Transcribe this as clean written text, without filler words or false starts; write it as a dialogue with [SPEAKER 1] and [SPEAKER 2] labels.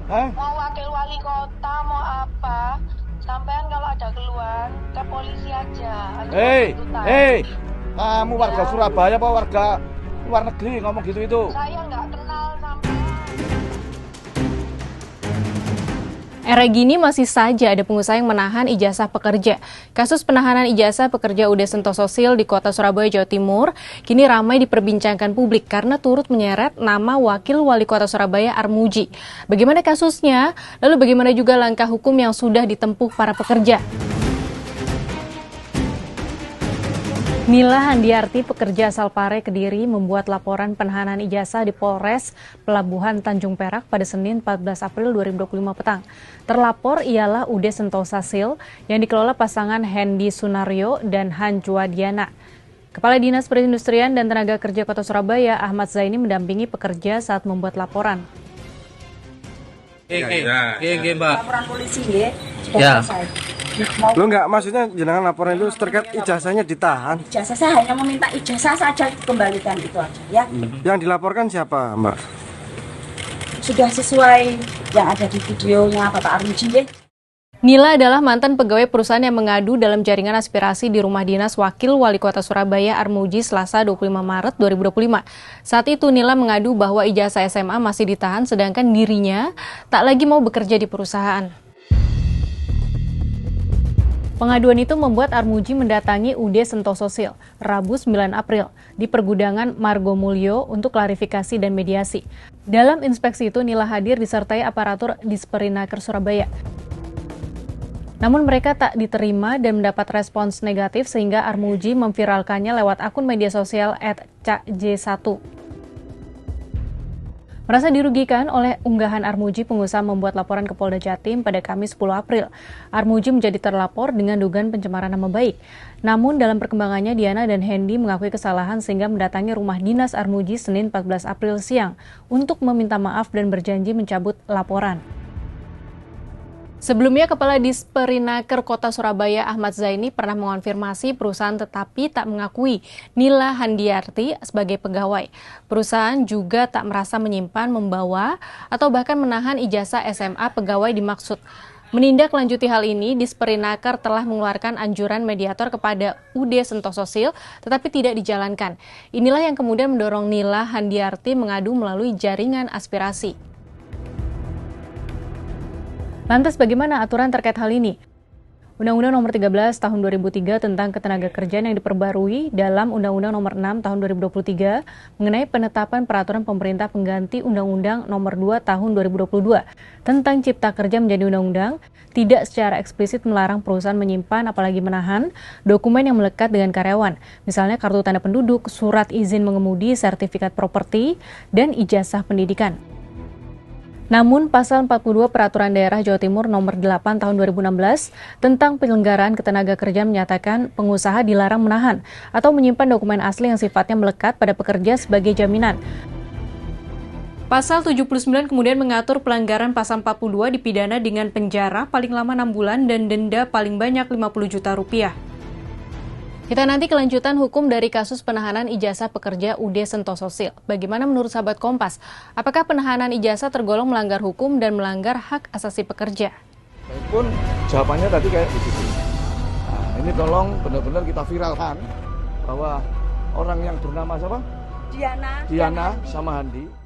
[SPEAKER 1] Hah?
[SPEAKER 2] Mau wakil wali kota, mau apa? Sampean kalau ada keluhan ke polisi aja.
[SPEAKER 1] Hei,
[SPEAKER 2] Tuntutan.
[SPEAKER 1] hei, kamu warga
[SPEAKER 2] Ya.
[SPEAKER 1] Surabaya apa warga luar negeri ngomong gitu itu?
[SPEAKER 2] Saya nggak kenal sampean.
[SPEAKER 3] Era gini masih saja ada pengusaha yang menahan ijazah pekerja. Kasus penahanan ijazah pekerja UD Sentosa Sil di kota Surabaya, Jawa Timur, kini ramai diperbincangkan publik karena turut menyeret nama Wakil Wali Kota Surabaya Armuji. Bagaimana kasusnya? Lalu bagaimana juga langkah hukum yang sudah ditempuh para pekerja? Nila Handiarti, pekerja asal Pare, Kediri, membuat laporan penahanan ijazah di Polres Pelabuhan Tanjung Perak pada Senin 14 April 2025 petang. Terlapor ialah UD Sentosa Sil yang dikelola pasangan Hendy Sunario dan Han Juwadiana. Kepala Dinas Perindustrian dan Tenaga Kerja Kota Surabaya, Ahmad Zaini, mendampingi pekerja saat membuat laporan.
[SPEAKER 4] Mbak.
[SPEAKER 5] Laporan polisi nggih, sudah
[SPEAKER 4] Ya.
[SPEAKER 5] selesai.
[SPEAKER 6] Lo nggak maksudnya jenengan laporan itu terkait ijazahnya ditahan.
[SPEAKER 5] Ijazah saya hanya meminta ijazah saja dikembalikan itu aja ya.
[SPEAKER 6] Yang dilaporkan siapa, Mbak?
[SPEAKER 5] Sudah sesuai yang ada di videonya Bapak Armuji nggih.
[SPEAKER 3] Nila adalah mantan pegawai perusahaan yang mengadu dalam jaringan aspirasi di rumah dinas Wakil Wali Kota Surabaya Armuji Selasa 25 Maret 2025. Saat itu Nila mengadu bahwa ijazah SMA masih ditahan sedangkan dirinya tak lagi mau bekerja di perusahaan. Pengaduan itu membuat Armuji mendatangi UD Sentosa Sil Rabu 9 April di pergudangan Margomulyo untuk klarifikasi dan mediasi. Dalam inspeksi itu Nila hadir disertai aparatur Disperinaker Surabaya. Namun mereka tak diterima dan mendapat respons negatif sehingga Armuji memviralkannya lewat akun media sosial @cakj1. Merasa dirugikan oleh unggahan Armuji, pengusaha membuat laporan ke Polda Jatim pada Kamis 10 April. Armuji menjadi terlapor dengan dugaan pencemaran nama baik. Namun dalam perkembangannya Diana dan Hendy mengakui kesalahan sehingga mendatangi rumah dinas Armuji Senin 14 April siang untuk meminta maaf dan berjanji mencabut laporan. Sebelumnya, Kepala Disperinaker Kota Surabaya Ahmad Zaini pernah mengonfirmasi perusahaan tetapi tak mengakui Nila Handiarti sebagai pegawai. Perusahaan juga tak merasa menyimpan, membawa, atau bahkan menahan ijazah SMA pegawai dimaksud. Menindaklanjuti hal ini, Disperinaker telah mengeluarkan anjuran mediator kepada UD Sentosa Sil tetapi tidak dijalankan. Inilah yang kemudian mendorong Nila Handiarti mengadu melalui jaringan aspirasi. Lantas bagaimana aturan terkait hal ini? Undang-Undang Nomor 13 Tahun 2003 tentang Ketenagakerjaan yang diperbarui dalam Undang-Undang Nomor 6 Tahun 2023 mengenai penetapan peraturan pemerintah pengganti Undang-Undang Nomor 2 Tahun 2022 tentang Cipta Kerja menjadi undang-undang tidak secara eksplisit melarang perusahaan menyimpan apalagi menahan dokumen yang melekat dengan karyawan, misalnya kartu tanda penduduk, surat izin mengemudi, sertifikat properti, dan ijazah pendidikan. Namun, Pasal 42 Peraturan Daerah Jawa Timur Nomor 8 Tahun 2016 tentang penyelenggaraan ketenagakerjaan menyatakan pengusaha dilarang menahan atau menyimpan dokumen asli yang sifatnya melekat pada pekerja sebagai jaminan. Pasal 79 kemudian mengatur pelanggaran Pasal 42 dipidana dengan penjara paling lama 6 bulan dan denda paling banyak 50 juta rupiah. Kita nanti kelanjutan hukum dari kasus penahanan ijazah pekerja UD Sentosa Sil. Bagaimana menurut sahabat Kompas? Apakah penahanan ijazah tergolong melanggar hukum dan melanggar hak asasi pekerja?
[SPEAKER 1] Pun jawabannya tadi kayak begitu. Nah, ini tolong benar-benar kita viralkan bahwa orang yang bernama siapa?
[SPEAKER 5] Diana
[SPEAKER 1] Diana sama Handi.